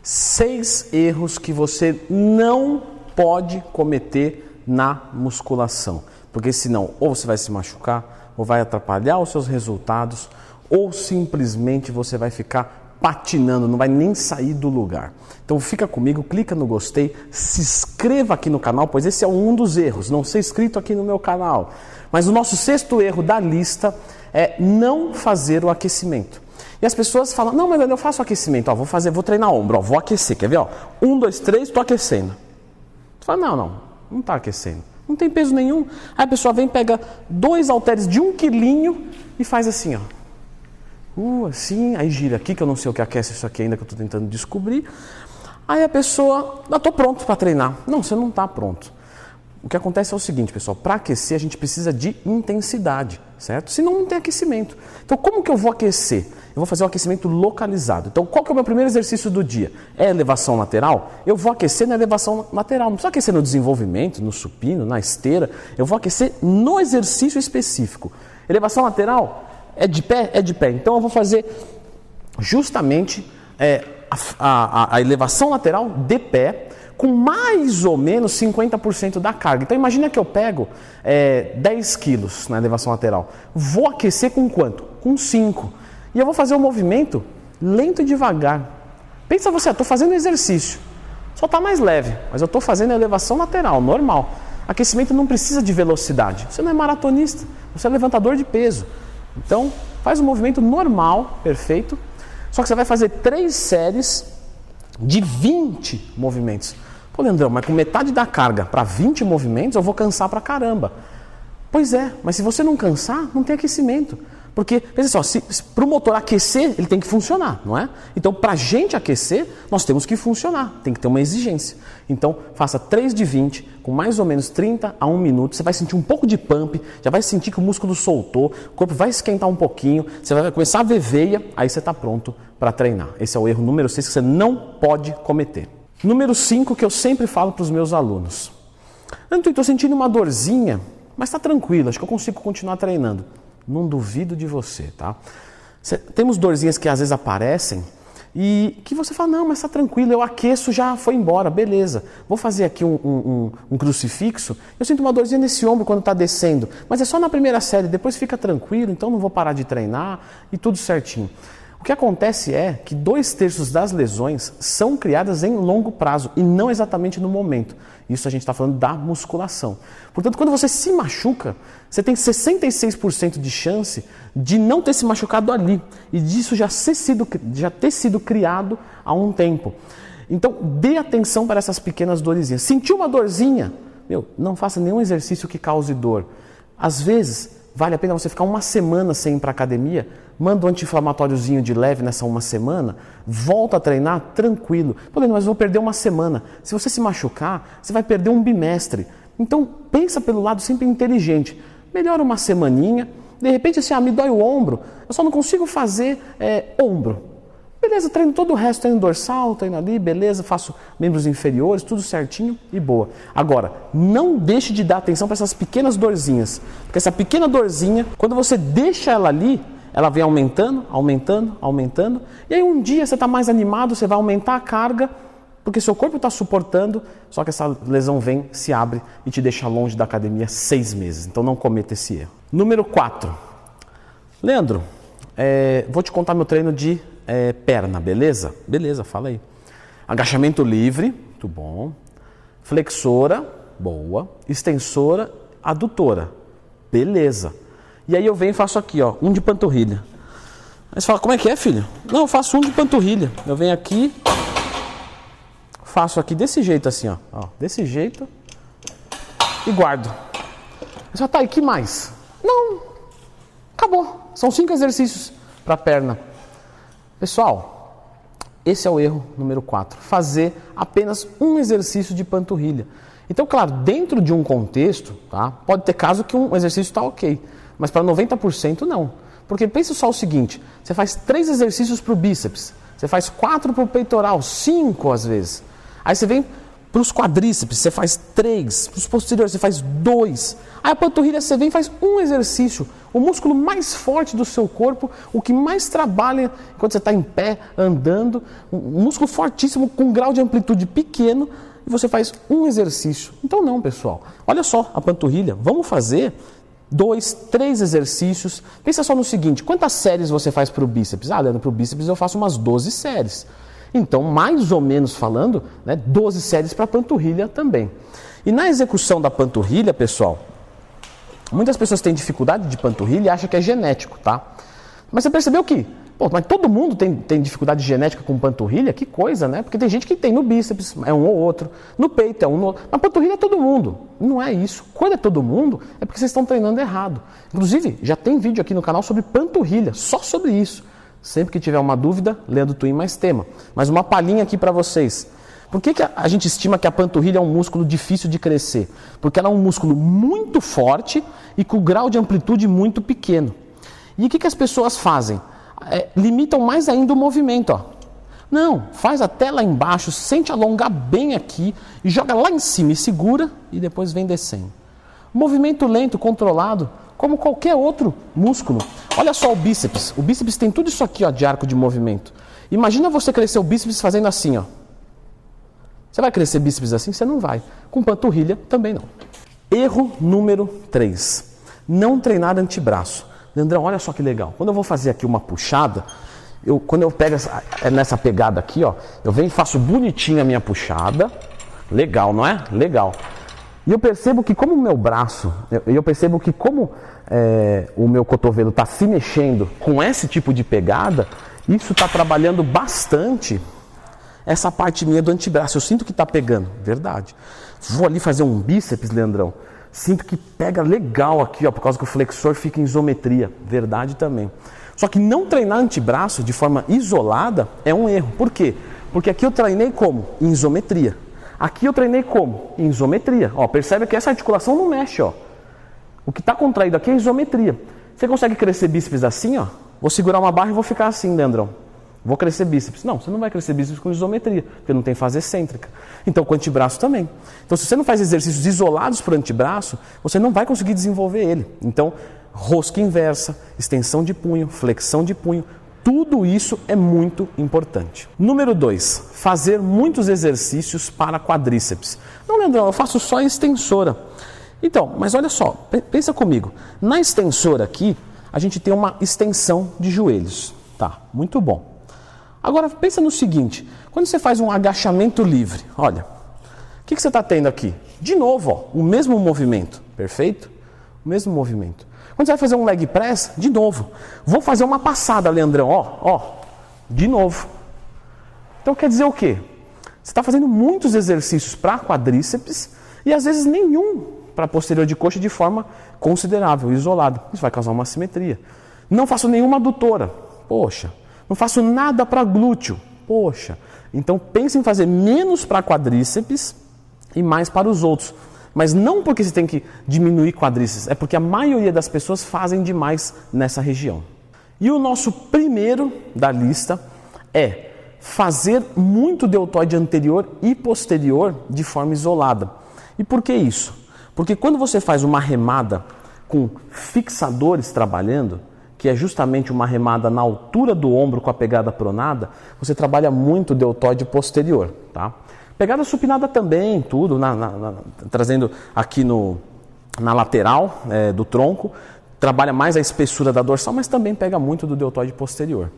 6 erros que você não pode cometer na musculação. Porque senão, ou você vai se machucar, ou vai atrapalhar os seus resultados, ou simplesmente você vai ficar patinando, não vai nem sair do lugar. Então fica comigo, clica no gostei, se inscreva aqui no canal, pois esse é um dos erros, não ser inscrito aqui no meu canal. Mas o nosso 6º erro da lista é não fazer o aquecimento. E as pessoas falam, não, mas eu faço o aquecimento, ó, vou treinar ombro, ó, vou aquecer, quer ver? Ó, 1, 2, 3, tô aquecendo. Você fala, não tá aquecendo, não tem peso nenhum. Aí a pessoa vem, pega 2 halteres de 1 quilinho e faz assim, ó. Assim, aí gira aqui, que eu não sei o que aquece isso aqui ainda, que eu tô tentando descobrir. Aí a pessoa, eu tô pronto para treinar. Não, você não tá pronto. O que acontece é o seguinte, pessoal, para aquecer a gente precisa de intensidade, certo? Senão não tem aquecimento. Então como que eu vou aquecer? Eu vou fazer um aquecimento localizado. Então qual que é o meu primeiro exercício do dia? É elevação lateral? Eu vou aquecer na elevação lateral. Não precisa aquecer no desenvolvimento, no supino, na esteira. Eu vou aquecer no exercício específico. Elevação lateral? É de pé? É de pé. Então eu vou fazer justamente a elevação lateral de pé, com mais ou menos 50% da carga. Então imagina que eu pego 10 quilos na elevação lateral. Vou aquecer com quanto? Com 5. E eu vou fazer um movimento lento e devagar. Pensa você, estou fazendo exercício. Só está mais leve, mas eu estou fazendo a elevação lateral, normal. Aquecimento não precisa de velocidade. Você não é maratonista, você é levantador de peso. Então faz um movimento normal, perfeito. Só que você vai fazer 3 séries de 20 movimentos. Pô, Leandrão, mas com metade da carga para 20 movimentos eu vou cansar pra caramba. Pois é, mas se você não cansar, não tem aquecimento. Porque, pensa só, para o motor aquecer, ele tem que funcionar, não é? Então, para a gente aquecer, nós temos que funcionar, tem que ter uma exigência. Então, faça 3 de 20, com mais ou menos 30 a 1 minuto. Você vai sentir um pouco de pump, já vai sentir que o músculo soltou, o corpo vai esquentar um pouquinho, você vai começar a ver veia, aí você está pronto para treinar. Esse é o erro número 6 que você não pode cometer. Número 5, que eu sempre falo para os meus alunos. Antônio, estou sentindo uma dorzinha, mas está tranquilo, acho que eu consigo continuar treinando. Não duvido de você, tá? Temos dorzinhas que às vezes aparecem e que você fala, não, mas tá tranquilo, eu aqueço, já foi embora, beleza. Vou fazer aqui um crucifixo, eu sinto uma dorzinha nesse ombro quando tá descendo, mas é só na primeira série, depois fica tranquilo, então não vou parar de treinar e tudo certinho. O que acontece é que 2/3 das lesões são criadas em longo prazo e não exatamente no momento. Isso a gente está falando da musculação. Portanto, quando você se machuca, você tem 66% de chance de não ter se machucado ali e disso já ter sido criado há um tempo. Então, dê atenção para essas pequenas dorzinhas. Sentiu uma dorzinha? Não faça nenhum exercício que cause dor. Às vezes, vale a pena você ficar uma semana sem ir para a academia, manda um anti-inflamatóriozinho de leve nessa uma semana, volta a treinar tranquilo. Pô, mas eu vou perder uma semana. Se você se machucar, você vai perder um bimestre. Então, pensa pelo lado sempre inteligente. Melhora uma semaninha, de repente assim, me dói o ombro, eu só não consigo fazer ombro. Beleza, treino todo o resto, treino dorsal, treino ali, beleza, faço membros inferiores, tudo certinho e boa. Agora, não deixe de dar atenção para essas pequenas dorzinhas, porque essa pequena dorzinha, quando você deixa ela ali, ela vem aumentando, aumentando, aumentando, e aí um dia você está mais animado, você vai aumentar a carga, porque seu corpo está suportando, só que essa lesão vem, se abre e te deixa longe da academia 6 meses. Então não cometa esse erro. Número 4. Leandro, vou te contar meu treino de perna, beleza? Beleza, fala aí. Agachamento livre, muito bom. Flexora, boa. Extensora, adutora, beleza. E aí eu venho e faço aqui, ó, um de panturrilha. Aí você fala, como é que é, filho? Não, eu faço um de panturrilha. Eu venho aqui, faço aqui desse jeito assim, ó, desse jeito e guardo. Você fala, tá, e que mais? Não, acabou. São 5 exercícios para perna. Pessoal, esse é o erro número 4. Fazer apenas um exercício de panturrilha. Então, claro, dentro de um contexto, tá, pode ter caso que um exercício está ok, mas para 90% não. Porque pensa só o seguinte, você faz 3 exercícios para o bíceps, você faz 4 para o peitoral, 5 às vezes. Aí você vem Para os quadríceps você faz 3, para os posteriores você faz 2. Aí a panturrilha você vem e faz um exercício. O músculo mais forte do seu corpo, o que mais trabalha enquanto você está em pé, andando, um músculo fortíssimo com um grau de amplitude pequeno, e você faz um exercício. Então não, pessoal. Olha só a panturrilha. Vamos fazer 2, 3 exercícios. Pensa só no seguinte, quantas séries você faz para o bíceps? Ah, Leandro, para o bíceps eu faço umas 12 séries. Então, mais ou menos falando, 12 séries para a panturrilha também. E na execução da panturrilha, pessoal, muitas pessoas têm dificuldade de panturrilha e acham que é genético, tá? Mas você percebeu que, mas todo mundo tem dificuldade genética com panturrilha? Que coisa, né? Porque tem gente que tem no bíceps, é um ou outro, no peito é um ou outro, na panturrilha é todo mundo. Não é isso. Quando é todo mundo, é porque vocês estão treinando errado. Inclusive, já tem vídeo aqui no canal sobre panturrilha, só sobre isso. Sempre que tiver uma dúvida, Leandro Twin mais tema. Mas uma palhinha aqui para vocês. Por que a gente estima que a panturrilha é um músculo difícil de crescer? Porque ela é um músculo muito forte e com grau de amplitude muito pequeno. E o que as pessoas fazem? Limitam mais ainda o movimento. Ó. Não, faz até lá embaixo, sente alongar bem aqui, e joga lá em cima e segura e depois vem descendo. Movimento lento, controlado, como qualquer outro músculo. Olha só o bíceps. O bíceps tem tudo isso aqui, ó, de arco de movimento. Imagina você crescer o bíceps fazendo assim, ó. Você vai crescer bíceps assim? Você não vai. Com panturrilha, também não. Erro número 3. Não treinar antebraço. Leandrão, olha só que legal. Quando eu vou fazer aqui uma puxada, quando eu pego nessa pegada aqui, ó, eu venho e faço bonitinho a minha puxada. Legal, não é? Legal. E eu percebo que como o meu braço, o meu cotovelo está se mexendo com esse tipo de pegada, isso está trabalhando bastante essa parte minha do antebraço. Eu sinto que está pegando, verdade. Vou ali fazer um bíceps, Leandrão. Sinto que pega legal aqui, ó, por causa que o flexor fica em isometria, verdade também. Só que não treinar antebraço de forma isolada é um erro. Por quê? Porque aqui eu treinei como? Em isometria. Aqui eu treinei como? Em isometria. Ó, percebe que essa articulação não mexe, ó. O que está contraído aqui é isometria. Você consegue crescer bíceps assim, ó? Vou segurar uma barra e vou ficar assim, Leandrão. Vou crescer bíceps. Não, você não vai crescer bíceps com isometria, porque não tem fase excêntrica. Então, com o antebraço também. Então, se você não faz exercícios isolados para o antebraço, você não vai conseguir desenvolver ele. Então, rosca inversa, extensão de punho, flexão de punho, tudo isso é muito importante. Número 2, fazer muitos exercícios para quadríceps. Não, Leandrão, eu faço só a extensora. Então, mas olha só, pensa comigo. Na extensora aqui, a gente tem uma extensão de joelhos. Tá, muito bom. Agora, pensa no seguinte, quando você faz um agachamento livre, olha, o que você está tendo aqui? De novo, ó, o mesmo movimento, perfeito? O mesmo movimento. Quando você vai fazer um leg press, de novo. Vou fazer uma passada, Leandrão, ó, de novo. Então quer dizer o quê? Você está fazendo muitos exercícios para quadríceps e às vezes nenhum para posterior de coxa de forma considerável, isolada. Isso vai causar uma assimetria. Não faço nenhuma adutora. Poxa. Não faço nada para glúteo. Poxa. Então pense em fazer menos para quadríceps e mais para os outros. Mas não porque você tem que diminuir quadríceps, é porque a maioria das pessoas fazem demais nessa região. E o nosso primeiro da lista é fazer muito deltoide anterior e posterior de forma isolada. E por que isso? Porque quando você faz uma remada com fixadores trabalhando, que é justamente uma remada na altura do ombro com a pegada pronada, você trabalha muito o deltoide posterior, tá? Pegada supinada também, tudo, trazendo aqui na lateral do tronco, trabalha mais a espessura da dorsal, mas também pega muito do deltoide posterior.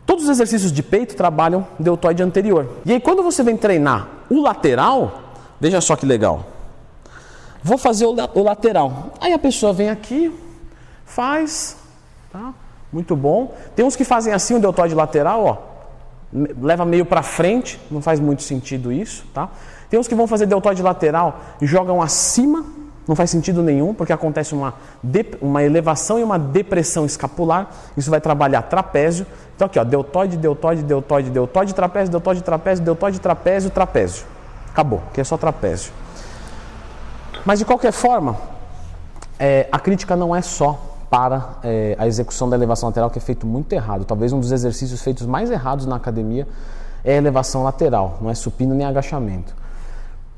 Todos os exercícios de peito trabalham deltoide anterior. E aí quando você vem treinar o lateral, veja só que legal. Vou fazer o lateral. Aí a pessoa vem aqui, faz, tá? Muito bom. Tem uns que fazem assim o deltoide lateral, ó. Leva meio para frente, não faz muito sentido isso, tá? Tem uns que vão fazer deltoide lateral e jogam acima, não faz sentido nenhum, porque acontece uma elevação e uma depressão escapular, isso vai trabalhar trapézio. Então aqui, ó, deltoide, deltoide, deltoide, deltoide, trapézio, deltoide, trapézio, deltoide, trapézio, trapézio. Acabou, que é só trapézio. Mas de qualquer forma, a crítica não é só para a execução da elevação lateral, que é feito muito errado. Talvez um dos exercícios feitos mais errados na academia é a elevação lateral, não é supino nem agachamento.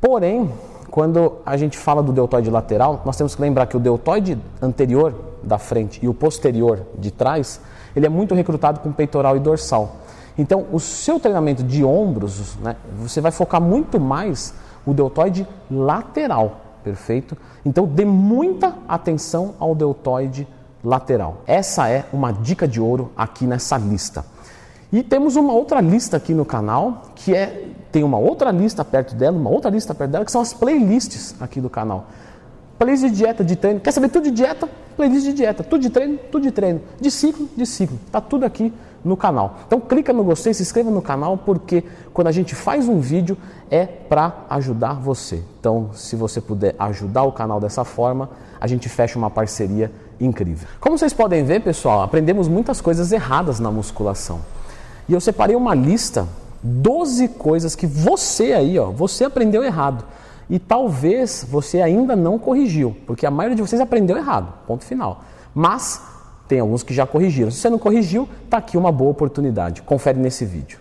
Porém, quando a gente fala do deltoide lateral, nós temos que lembrar que o deltoide anterior da frente e o posterior de trás, ele é muito recrutado com peitoral e dorsal. Então, o seu treinamento de ombros, né, você vai focar muito mais o deltoide lateral, perfeito? Então, dê muita atenção ao deltoide lateral. Essa é uma dica de ouro aqui nessa lista. E temos uma outra lista aqui no canal, tem uma outra lista perto dela, que são as playlists aqui do canal. Playlist de dieta, de treino. Quer saber tudo de dieta? Playlist de dieta. Tudo de treino. De ciclo. Tá tudo aqui no canal. Então clica no gostei, se inscreva no canal, porque quando a gente faz um vídeo é para ajudar você. Então, se você puder ajudar o canal dessa forma, a gente fecha uma parceria incrível. Como vocês podem ver, pessoal, aprendemos muitas coisas erradas na musculação. E eu separei uma lista, 12 coisas que você aí, você aprendeu errado. E talvez você ainda não corrigiu, porque a maioria de vocês aprendeu errado, ponto final. Mas tem alguns que já corrigiram. Se você não corrigiu, está aqui uma boa oportunidade. Confere nesse vídeo.